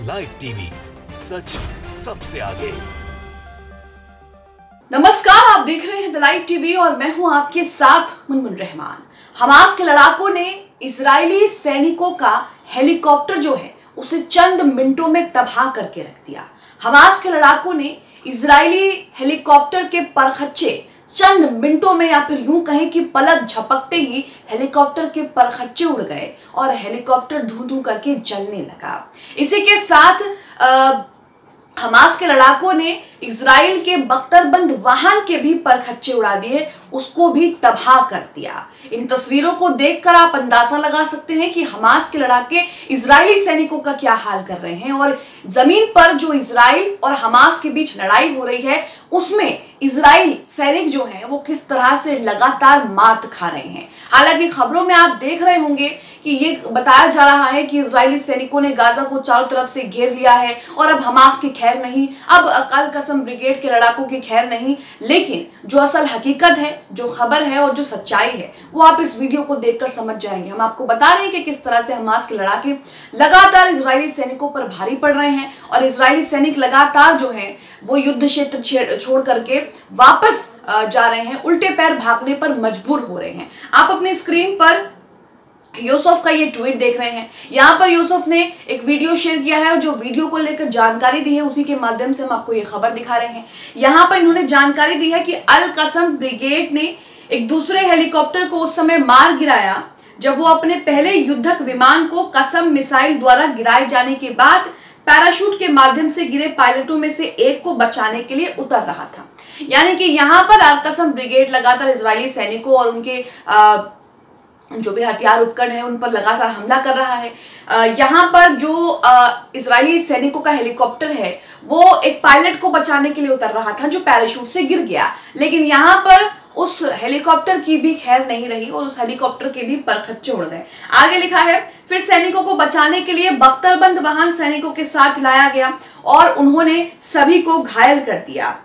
Live TV, सच सबसे आगे। नमस्कार, आप देख रहे हैं द लाइव टीवी और मैं हूं आपके साथ मुनमुन रहमान। हमास के लड़ाकों ने इजरायली सैनिकों का हेलीकॉप्टर जो है उसे चंद मिनटों में तबाह करके रख दिया। हमास के लड़ाकों ने इजरायली हेलीकॉप्टर के परखच्चे चंद मिनटों में, या फिर यूं कहें कि पलक झपकते ही हेलीकॉप्टर के परखच्चे उड़ गए और हेलीकॉप्टर धू धू करके जलने लगा। इसी के साथ हमास के लड़ाकों ने इजराइल के बख्तरबंद वाहन के भी परखच्चे उड़ा दिए, उसको भी तबाह कर दिया। इन तस्वीरों को देखकर आप अंदाजा लगा सकते हैं कि हमास के लड़ाके इजरायली सैनिकों का क्या हाल कर रहे हैं और जमीन पर जो इजराइल और हमास के बीच लड़ाई हो रही है उसमें इजराइल सैनिक जो हैं वो किस तरह से लगातार मात खा रहे हैं। हालांकि खबरों में आप देख रहे होंगे कि ये बताया जा रहा है कि इजरायली सैनिकों ने गाजा को चारों तरफ से घेर लिया है और अब हमास की खैर नहीं, अब अल कसम ब्रिगेड के लड़ाकों की खैर नहीं। लेकिन जो असल हकीकत है, जो खबर है और जो सच्चाई है वो आप इस वीडियो को देखकर समझ जाएंगे। हम आपको बता रहे हैं कि किस तरह से हमास के लड़ाके लगातार इजरायली सैनिकों पर भारी पड़ रहे हैं और इजरायली सैनिक लगातार जो है वो युद्ध क्षेत्र छोड़ करके वापस जा रहे हैं, उल्टे पैर भागने पर मजबूर हो रहे हैं। आप अपने स्क्रीन पर यूसुफ का ये ट्वीट देख रहे हैं। यहाँ पर यूसुफ ने एक वीडियो शेयर किया है और जो वीडियो को लेकर जानकारी दी है उसी के माध्यम से हम आपको ये खबर दिखा रहे हैं। यहाँ पर इन्होंने जानकारी दी है कि अल कसम ब्रिगेड ने एक दूसरे हेलीकॉप्टर को उस समय मार गिराया जब वो अपने पहले युद्धक विमान को कसम मिसाइल द्वारा गिराए जाने के बाद पैराशूट के माध्यम से गिरे पायलटों में से एक को बचाने के लिए उतर रहा था। यानी कि यहाँ पर अल कसम ब्रिगेड लगातार इजरायली सैनिकों और उनके जो भी हथियार उपकरण है उन पर लगातार हमला कर रहा है। यहाँ पर जो इजरायली सैनिकों का हेलीकॉप्टर है वो एक पायलट को बचाने के लिए उतर रहा था जो पैराशूट से गिर गया, लेकिन यहाँ पर उस हेलीकॉप्टर की भी खैर नहीं रही और उस हेलीकॉप्टर के भी परखच्चे उड़ गए। आगे लिखा है, फिर सैनिकों को बचाने के लिए बख्तरबंद वाहन सैनिकों के साथ लाया गया और उन्होंने सभी को घायल कर दिया।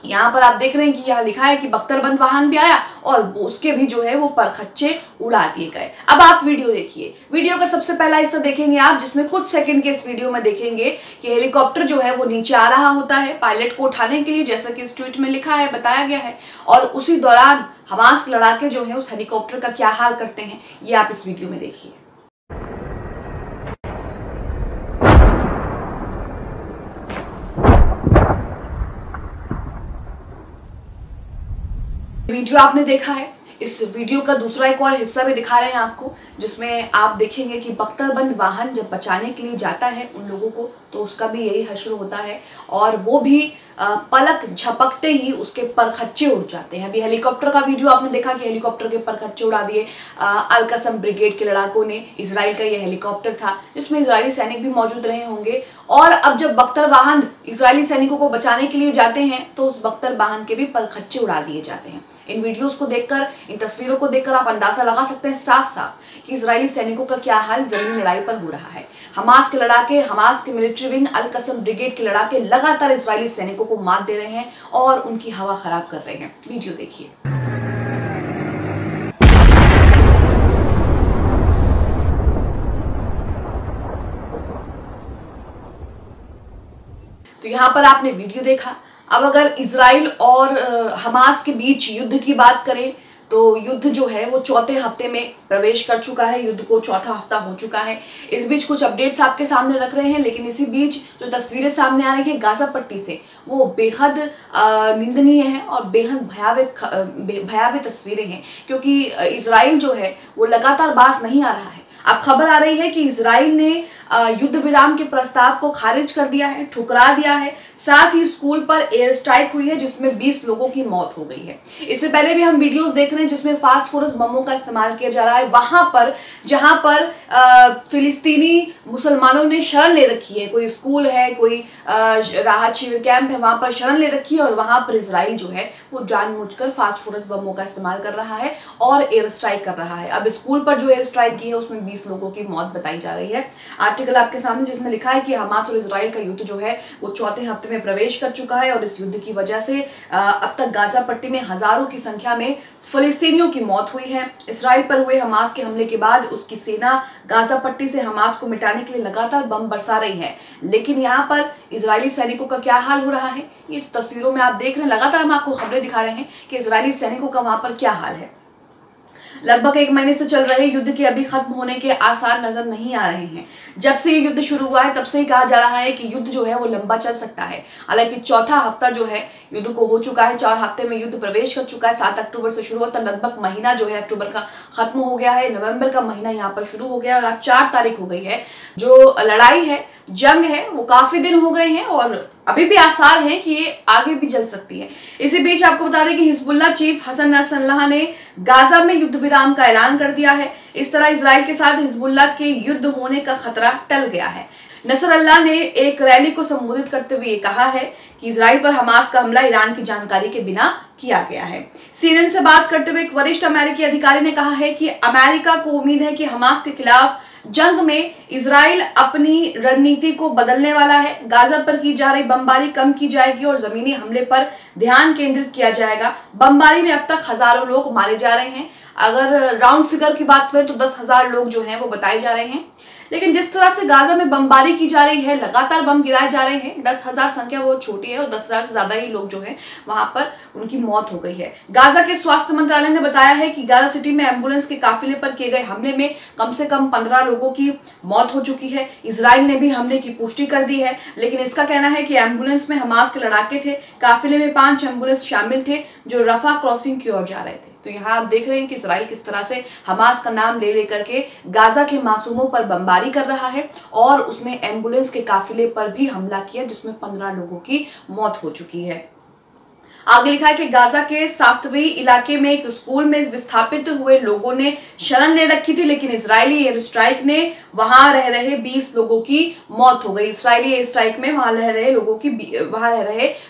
यहाँ पर आप देख रहे हैं कि यहाँ लिखा है कि बख्तरबंद वाहन भी आया और उसके भी जो है वो परखच्चे उड़ा दिए गए। अब आप वीडियो देखिए। वीडियो का सबसे पहला हिस्सा देखेंगे आप, जिसमें कुछ सेकंड के इस वीडियो में देखेंगे कि हेलीकॉप्टर जो है वो नीचे आ रहा होता है पायलट को उठाने के लिए, जैसा कि इस ट्वीट में लिखा है, बताया गया है। और उसी दौरान हमास के लड़ाके जो है उस हेलीकॉप्टर का क्या हाल करते हैं ये आप इस वीडियो में देखिए। वीडियो आपने देखा है। इस वीडियो का दूसरा एक और हिस्सा भी दिखा रहे हैं आपको, जिसमें आप देखेंगे कि बख्तरबंद वाहन जब बचाने के लिए जाता है उन लोगों को तो उसका भी यही हश्र होता है और वो भी पलक झपकते ही उसके परखच्चे उड़ जाते हैं। अभी हेलीकॉप्टर का वीडियो आपने देखा कि हेलीकॉप्टर के परखच्चे उड़ा दिए अल कसम ब्रिगेड के लड़ाकों ने। इजराइल का ये हेलीकॉप्टर था जिसमें इजरायली सैनिक भी मौजूद रहे होंगे और अब जब बख्तर वाहन इजरायली सैनिकों को बचाने के लिए जाते हैं तो उस बख्तर वाहन के भी परखच्चे उड़ा दिए जाते हैं। इन वीडियोस को देखकर, इन तस्वीरों को देखकर आप अंदाजा लगा सकते हैं साफ साफ कि इजरायली सैनिकों का क्या हाल जमीनी लड़ाई पर हो रहा है। हमास के लड़ाके, हमास के मिलिट्री विंग अल कसम ब्रिगेड के लड़ाके लगातार इजरायली सैनिकों को मात दे रहे हैं और उनकी हवा खराब कर रहे हैं। वीडियो देखिए। तो यहाँ पर आपने वीडियो देखा। अब अगर इजराइल और हमास के बीच युद्ध की बात करें तो युद्ध जो है वो चौथे हफ्ते में प्रवेश कर चुका है। युद्ध को चौथा हफ्ता हो चुका है। इस बीच कुछ अपडेट्स आपके सामने रख रहे हैं, लेकिन इसी बीच जो तस्वीरें सामने आ रही हैं गाजा पट्टी से वो बेहद निंदनीय है और बेहद भयावह तस्वीरें हैं, क्योंकि इजराइल जो है वो लगातार बाज नहीं आ रहा है। अब खबर आ रही है कि इजराइल ने युद्ध विराम के प्रस्ताव को खारिज कर दिया है, ठुकरा दिया है। साथ ही स्कूल पर एयर स्ट्राइक हुई है जिसमें 20 लोगों की मौत हो गई है। इससे पहले भी हम वीडियोस देख रहे हैं जिसमें फास्फोरस बमों का इस्तेमाल किया जा रहा है वहां पर जहां पर फिलिस्तीनी मुसलमानों ने शरण ले रखी है। कोई स्कूल है, कोई राहत शिविर कैंप है, वहां पर शरण ले रखी है और वहां पर इजराइल जो है वो जानबूझकर फास्फोरस बमों का इस्तेमाल कर रहा है और एयर स्ट्राइक कर रहा है। अब स्कूल पर जो एयर स्ट्राइक की है उसमें 20 लोगों की मौत बताई जा रही है। आर्टिकल आपके सामने जिसमें लिखा है कि हमास और इजराइल का युद्ध जो है वो चौथे हफ्ते में प्रवेश कर चुका है और इस युद्ध की वजह से अब तक गाजा पट्टी में हजारों की संख्या में फिलिस्तीनियों की मौत हुई है। इजराइल पर हुए हमास के हमले के बाद उसकी सेना गाजा पट्टी से हमास को मिटाने के लिए लगातार बम बरसा रही है, लेकिन यहाँ पर इजरायली सैनिकों का क्या हाल हो रहा है ये तस्वीरों में आप देख रहे हैं। लगातार हम आपको खबरें दिखा रहे हैं कि इजरायली सैनिकों का वहां पर क्या हाल है। लगभग 1 महीने से चल रहे युद्ध के अभी खत्म होने के आसार नजर नहीं आ रहे हैं। जब से ये युद्ध शुरू हुआ है तब से ही कहा जा रहा है कि युद्ध जो है वो लंबा चल सकता है। हालांकि चौथा हफ्ता जो है युद्ध को हो चुका है, 4 हफ्ते में युद्ध प्रवेश कर चुका है। 7 अक्टूबर से शुरू हुआ था, लगभग महीना जो है अक्टूबर का खत्म हो गया है, नवंबर का महीना यहाँ पर शुरू हो गया और आज 4 तारीख हो गई है। जो लड़ाई है, जंग है, वो काफी दिन हो गए हैं और अभी भी आसार हैं कि ये आगे भी चल सकती है। इसी बीच आपको बता दें कि हिजबुल्लाह चीफ हसन नसरल्लाह ने गाजा में युद्ध विराम का ऐलान कर दिया है। इस तरह इजराइल के साथ हिजबुल्लाह के युद्ध होने का खतरा टल गया है। नसरल्लाह ने एक रैली को संबोधित करते हुए कहा है कि इजराइल पर हमास का हमला ईरान की जानकारी के बिना किया गया है। CNN से बात करते हुए एक वरिष्ठ अमेरिकी अधिकारी ने कहा है कि अमेरिका को उम्मीद है कि हमास के खिलाफ जंग में इजराइल अपनी रणनीति को बदलने वाला है। गाजा पर की जा रही बमबारी कम की जाएगी और जमीनी हमले पर ध्यान केंद्रित किया जाएगा। बमबारी में अब तक हजारों लोग मारे जा रहे हैं। अगर राउंड फिगर की बात करें तो 10,000 लोग जो हैं वो बताए जा रहे हैं, लेकिन जिस तरह से गाजा में बमबारी की जा रही है, लगातार बम गिराए जा रहे हैं, 10,000 संख्या बहुत छोटी है और 10,000 से ज्यादा ही लोग जो हैं वहां पर उनकी मौत हो गई है। गाजा के स्वास्थ्य मंत्रालय ने बताया है कि गाजा सिटी में एम्बुलेंस के काफिले पर किए गए हमले में कम से कम 15 लोगों की मौत हो चुकी है। इजराइल ने भी हमले की पुष्टि कर दी है, लेकिन इसका कहना है कि एम्बुलेंस में हमास के लड़ाके थे। काफिले में 5 एम्बुलेंस शामिल थे जो रफा क्रॉसिंग की ओर जा रहे थे। तो यहाँ आप देख रहे हैं कि इजराइल किस तरह से हमास का नाम ले लेकर के गाजा के मासूमों पर बमबारी कर रहा है और उसने एम्बुलेंस के काफिले पर भी हमला किया जिसमें 15 लोगों की मौत हो चुकी है। आगे लिखा है कि गाजा के साफ्तवी इलाके में एक स्कूल में विस्थापित हुए लोगों ने शरण ले रखी थी, लेकिन इजरायली एयर स्ट्राइक ने वहां रह रहे 20 लोगों की मौत हो गई। इजरायली एयर स्ट्राइक में वहां रह रहे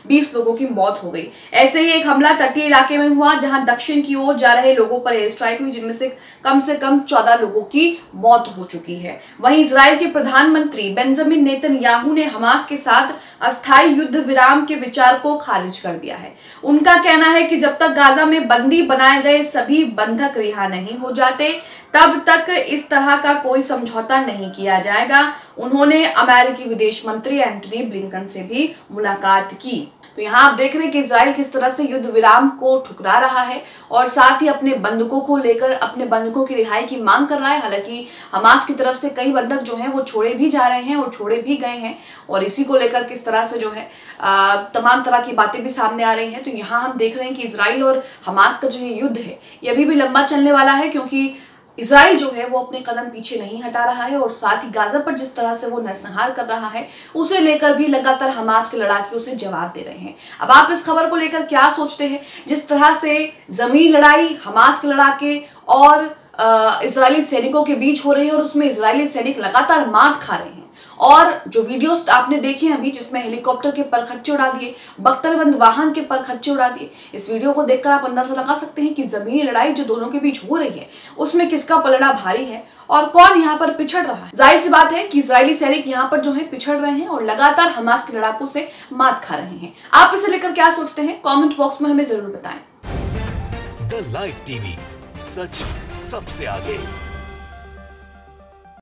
20 लोगों की मौत हो गई। ऐसे ही एक हमला तटीय इलाके में हुआ जहां दक्षिण की ओर जा रहे लोगों पर एयर स्ट्राइक हुई, जिनमें से कम 14 लोगों की मौत हो चुकी है। वहीं इजराइल के प्रधानमंत्री बेंजामिन नेतन्याहू ने हमास के साथ अस्थायी युद्ध विराम के विचार को खारिज कर दिया है। उनका कहना है कि जब तक गाजा में बंदी बनाए गए सभी बंधक रिहा नहीं हो जाते तब तक इस तरह का कोई समझौता नहीं किया जाएगा। उन्होंने अमेरिकी विदेश मंत्री एंटनी ब्लिंकन से भी मुलाकात की। तो यहाँ आप देख रहे हैं कि इजराइल किस तरह से युद्ध विराम को ठुकरा रहा है और साथ ही अपने बंधकों को लेकर अपने बंधकों की रिहाई की मांग कर रहा है। हालांकि हमास की तरफ से कई बंधक जो हैं वो छोड़े भी जा रहे हैं और छोड़े भी गए हैं और इसी को लेकर किस तरह से जो है तमाम तरह की बातें भी सामने आ रही हैं। तो यहाँ हम देख रहे हैं कि इजराइल और हमास का जो ये युद्ध है ये अभी भी लंबा चलने वाला है, क्योंकि इजराइल जो है वो अपने कदम पीछे नहीं हटा रहा है और साथ ही गाजा पर जिस तरह से वो नरसंहार कर रहा है उसे लेकर भी लगातार हमास के लड़ाके उसे जवाब दे रहे हैं। अब आप इस खबर को लेकर क्या सोचते हैं? जिस तरह से जमीन लड़ाई हमास के लड़ाके और इजरायली सैनिकों के बीच हो रही है और उसमें इजरायली सैनिक लगातार मात खा रहे हैं और जो वीडियोस आपने देखे अभी जिसमें हेलीकॉप्टर के परखच्चे उड़ा दिए, बख्तरबंद वाहन के परखच्चे उड़ा दिए, इस वीडियो को देखकर आप अंदाजा लगा सकते हैं कि जमीनी लड़ाई जो दोनों के बीच हो रही है उसमें किसका पलड़ा भारी है और कौन यहाँ पर पिछड़ रहा है। जाहिर सी बात है कि इजरायली सैनिक यहाँ पर जो है पिछड़ रहे हैं और लगातार हमास के लड़ाकों से मात खा रहे हैं। आप इसे लेकर क्या सोचते हैं? कॉमेंट बॉक्स में हमें जरूर बताएं। द लाइव टीवी, सच सबसे आगे।